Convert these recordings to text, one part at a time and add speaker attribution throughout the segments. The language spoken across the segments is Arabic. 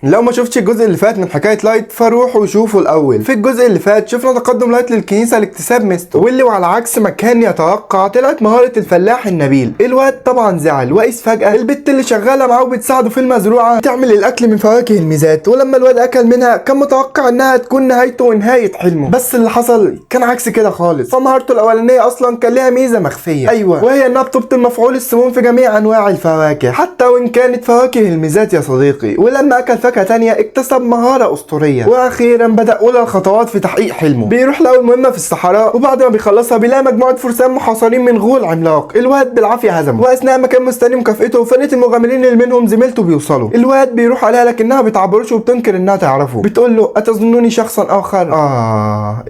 Speaker 1: لو ما شفتش الجزء اللي فات من حكايه لايت فروحوا وشوفوا الاول. في الجزء اللي فات شفنا تقدم لايت للكنيسه لاكتساب ميزته، واللي وعلى عكس ما كان يتوقع طلعت مهاره الفلاح النبيل. الواد طبعا زعل وقيس فجاه البت اللي شغاله معاه وبتساعده في المزروعه تعمل الاكل من فواكه الميزات، ولما الواد اكل منها كان متوقع انها تكون نهايته ونهايه حلمه، بس اللي حصل كان عكس كده خالص. فمهارته الاولانيه اصلا كان ليها ميزه مخفيه، ايوه، وهي انها بتبطل مفعول السموم في جميع انواع الفواكه حتى وان كانت فواكه الميزات يا صديقي. ولما اكل فاكهه تانية اكتسب مهاره اسطوريه، واخيرا بدا اولى الخطوات في تحقيق حلمه. بيروح لاول مهمه في الصحراء، وبعد ما بيخلصها بيلاقي مجموعه فرسان محاصرين من غول عملاق. الواد بالعافيه هزمه، واثناء ما كان مستني مكافئته فرقه المغامرين اللي منهم زميلته بيوصلوا. الواد بيروح عليها لكنها بتعبرش وبتنكر انها تعرفه، بتقول له اتظنني شخصا اخر.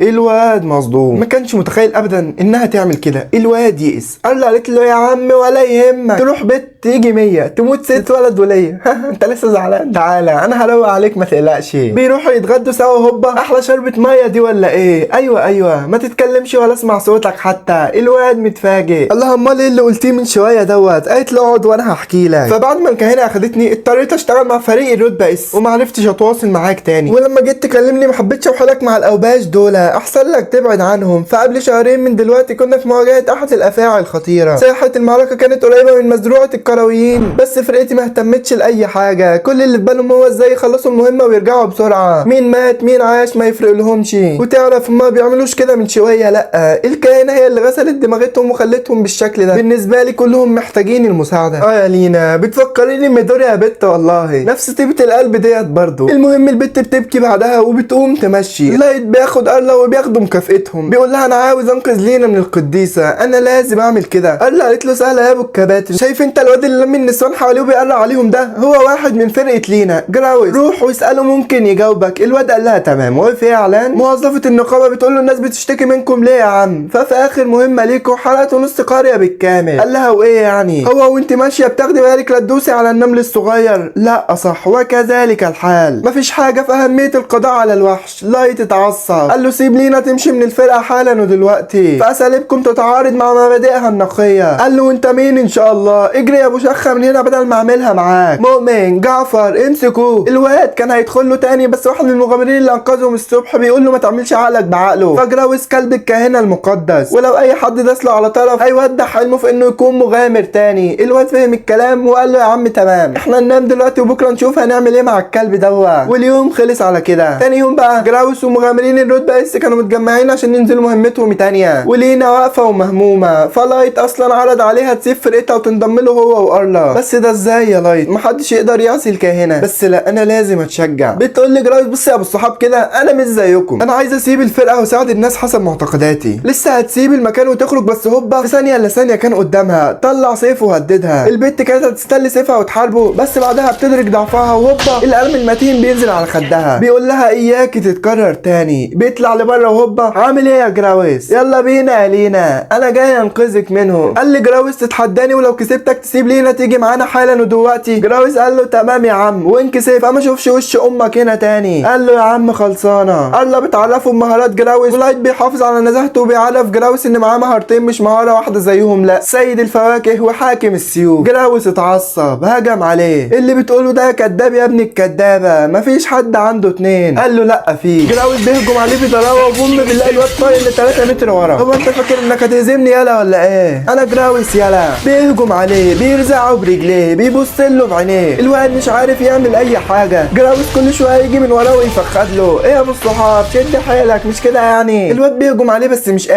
Speaker 1: الواد مصدوم، ما كانش متخيل ابدا انها تعمل كده. الواد يئس، قالت له يا عم ولا يهمك، تروح بيت تيجي 100 تموت 6 ولد وليه. انت لسه زعلان؟ تعالى انا هروق عليك ما تقلقش. بيروحوا يتغدوا سوا، هوبا احلى شربة ميه دي ولا ايه؟ ايوه ما تتكلمش ولا اسمع صوتك حتى. الواد متفاجئ، الله امال ايه اللي قلتيه من شويه دوت؟ قالت له اقعد وانا هحكي لك. فبعد ما الكاهنه اخدتني اضطريت اشتغل مع فريق الرتبه اس، وما عرفتش اتواصل معاك تاني، ولما جيت تكلمني ما حبيتش اوحلك مع الاوباش دول، احسن لك تبعد عنهم. فقبل شهرين من دلوقتي كنا في مواجهه احد الافاعي الخطيره. ساحه المعركه كانت قريبه من مزروعه الكرويين، بس فرقتي ما اهتمتش لاي حاجه، كل اللي في بالهم هو ازاي يخلصوا المهمه ويرجعوا بسرعه. مين مات مين عاش ما يفرق لهمش. وتعرف ما بيعملوش كده من شويه، لا الكائنه هي اللي غسلت دماغتهم وخلتهم بالشكل ده. بالنسبه لي كلهم محتاجين المساعده. يا لينا بتفكريني مدوري يا بت، والله نفس طيبه القلب ديت برضو. المهم البت بتبكي بعدها وبتقوم تمشي. لايت بياخد ارلا وبياخدوا مكافئتهم، بيقول لها انا عاوز انقذ لينا من القديسه، انا لازم اعمل كده. ارلا قالت له سهله يا ابو الكباتن، شايف انت الواد اللي لم النسوان حواليه وبيقرا عليهم ده؟ هو واحد من فرقه لينا جراوز، روح واساله ممكن يجاوبك. الواد قال لها تمام. وفي اعلان موظفه النقابه بتقول له الناس بتشتكي منكم ليه يا عم؟ ففي اخر مهمه ليكوا حرقتوا نص قريه بالكامل. قال لها وايه يعني؟ هو وانت ماشيه بتاخدي بالك لا تدوسي على النمل الصغير؟ لا صح، وكذلك الحال، مفيش حاجه في اهميه القضاء على الوحش. لايت اتعصب، قال له سيب لينا تمشي من الفرقه حالا ودلوقتي، فاساليبكم تتعارض مع مبادئها النقيه. قال له انت مين ان شاء الله؟ اجري يا ابو شخه من هنا بدل ما اعملها معاك. مؤمن جعفر امسكوه. الواد كان هيدخل له تاني، بس واحد من المغامرين اللي انقذهم الصبح بيقول له ما تعملش عقلك بعقله. فجراوس كلب الكاهنه المقدس، ولو اي حد داس له على طرف هيودع حلمه في انه يكون مغامر تاني. الواد فهم الكلام وقال له يا عم تمام، احنا ننام دلوقتي وبكره نشوف هنعمل ايه مع الكلب دوت. واليوم خلص على كده. تاني يوم بقى جراوس ومغامرين الرتبه اس كانوا متجمعين عشان ينزلوا مهمتهم تانية، ولينا واقفه ومهمومه. فلايت اصلا عرض عليها تسيب فرقتها وتنضم له هو وارلا، بس ده ازاي يا لايت؟ محدش يقدر يعصي الكاهنه. بس لا انا لازم اتشجع. بتقول لي جراوس بص يا ابو الصحاب كده، انا مش زيكم، انا عايز اسيب الفرقه واساعد الناس حسب معتقداتي. لسه هتسيب المكان وتخرج، بس هوبا في ثانيه الا ثانيه كان قدامها طلع سيفه وهددها. البت كانت هتستل سيفها وتحاربه، بس بعدها بتدرك ضعفها وهوبا القلم المتين بينزل على خدها. بيقول لها اياكي تتكرر تاني. بيطلع لبره وهوبا عامل ايه يا جراوس؟ يلا بينا يا لينا انا جاي انقذك منهم. قال لي جراوس تتحداني ولو كسبتك تسيب لينا تيجي معانا حالا ودلوقتي؟ جراوس قال له تمام يا عم، وان كسب فما اشوفش وش امك هنا تاني. قال له يا عم خلصانه. الله بتعرفوا بمهارات جراوس، ولايت بيحافظ على نزاهته وبيعرف جراوس ان معاه مهارتين مش مهاره واحده زيهم، لا سيد الفواكه وحاكم السيوف. جراوس اتعصب هجم عليه، اللي بتقوله ده كداب يا ابن الكدابه، مفيش حد عنده اتنين. قال له لا فيه. جراوس بيهجم عليه بضراوه وبوم بنلاقي الواد طاير ل 3 متر ورا. هو انت فاكر انك هتهزمني يالا ولا ايه؟ انا جراوس يالا. بيهجم عليه بيرزعه برجليه بيبص له بعينيه. الواد مش عارف يعمل اي حاجه. جراوس كل شويه يجي من وراه ويفخد له ايه يا ابو الصحاب شد حيلك مش كده يعني. الواد بيهجم عليه بس مش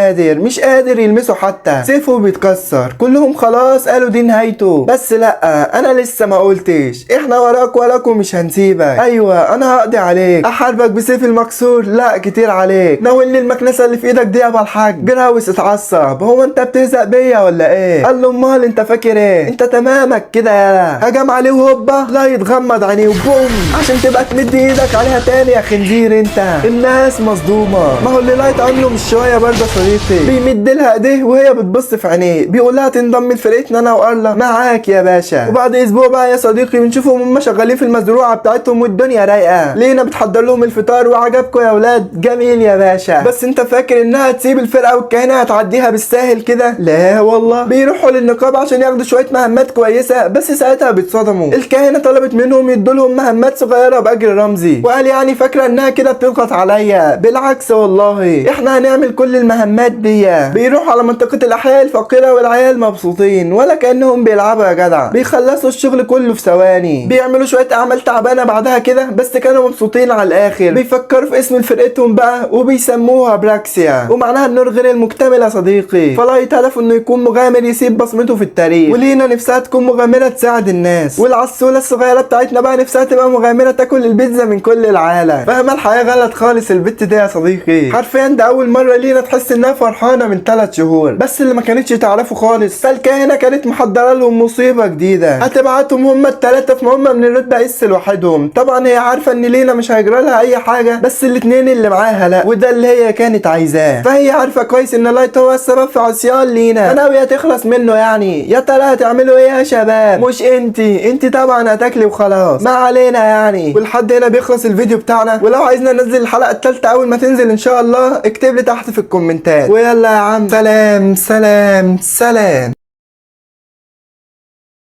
Speaker 1: قادر يلمسه حتى، سيفه بيتكسر. كلهم خلاص قالوا دي نهايته، بس لا انا لسه ما قلتش، احنا وراك وراكم مش هنسيبك. ايوه انا هقضي عليك، احاربك بسيف المكسور؟ لا كتير عليك، ناولني المكنسه اللي في ايدك دي يا ابو الحاج. جراوس اتعصب، هو انت بتهزق بيا ولا ايه؟ قال له امال انت فاكر ايه؟ انت تمامك كده يالا. هجم عليه وهوبا لا يتغمض عينيه وبوم عشان تبقى تمد ايدك عليها تاني يا خنزير انت. الناس مصدومه، ما هو اللي لايت عامله مش شويه برضه صديقي. بيمد لها ايديه وهي بتبص في عينيه، بيقول لها تنضم لفرقتنا انا وارلا. معاك يا باشا. وبعد اسبوع بقى يا صديقي بنشوفهم هم شغالين في المزروعه بتاعتهم والدنيا رايقه. لينا بتحضر لهم الفطار وعجبكم يا اولاد؟ جميل يا باشا، بس انت فاكر انها تسيب الفرقه والكهنه هتعديها بالساهل كده؟ لا والله. بيروحوا للنقابه عشان ياخدوا شويه مهمات مهمات كويسه، بس ساعتها بيتصدموا. الكاهنه طلبت منهم يدوا لهم مهمات صغيره باجر رمزي، وقال يعني فاكره انها كده بتضغط عليا؟ بالعكس والله، احنا هنعمل كل المهمات دي. بيروحوا على منطقه الاحياء الفقيره والعيال مبسوطين ولا كانهم بيلعبوا يا جدع. بيخلصوا الشغل كله في ثواني، بيعملوا شويه اعمال تعبانه بعدها كده، بس كانوا مبسوطين على الاخر. بيفكروا في اسم فرقتهم بقى وبيسموها براكسيا، ومعناها النور غير المكتمل يا صديقي. فلايت هدفه انه يكون مغامر يسيب بصمته في التاريخ، ولينا نفسها تكون مغامره تساعد الناس، والعسوله الصغيره بتاعتنا بقى نفسها تبقى مغامره تاكل البيتزا من كل العالم. فاهمه الحياه غلط خالص البت دي يا صديقي. حرفيا ده اول مره لينا تحس انها فرحانه من 3 شهور، بس اللي ما كانتش تعرفه خالص فالكاهنه كانت محضره لهم مصيبه جديده، هتبعتهم هم الثلاثه في مهمه من الرتبه اس لوحدهم. طبعا هي عارفه ان لينا مش هيجرى لها اي حاجه، بس الاثنين اللي معاها لا، وده اللي هي كانت عايزاه. فهي عارفه كويس ان لايت هو السبب في عصيان لينا، ناويه تخلص منه يعني. يا ترى هتعملوا ايه يا شباب؟ مش انتي طبعا هتاكلي وخلاص، ما علينا يعني. ولحد هنا بيخلص الفيديو بتاعنا، ولو عايزنا ننزل الحلقه الثالثه اول ما تنزل ان شاء الله اكتب لي تحت في الكومنتات. ويلا يا عم، سلام سلام سلام.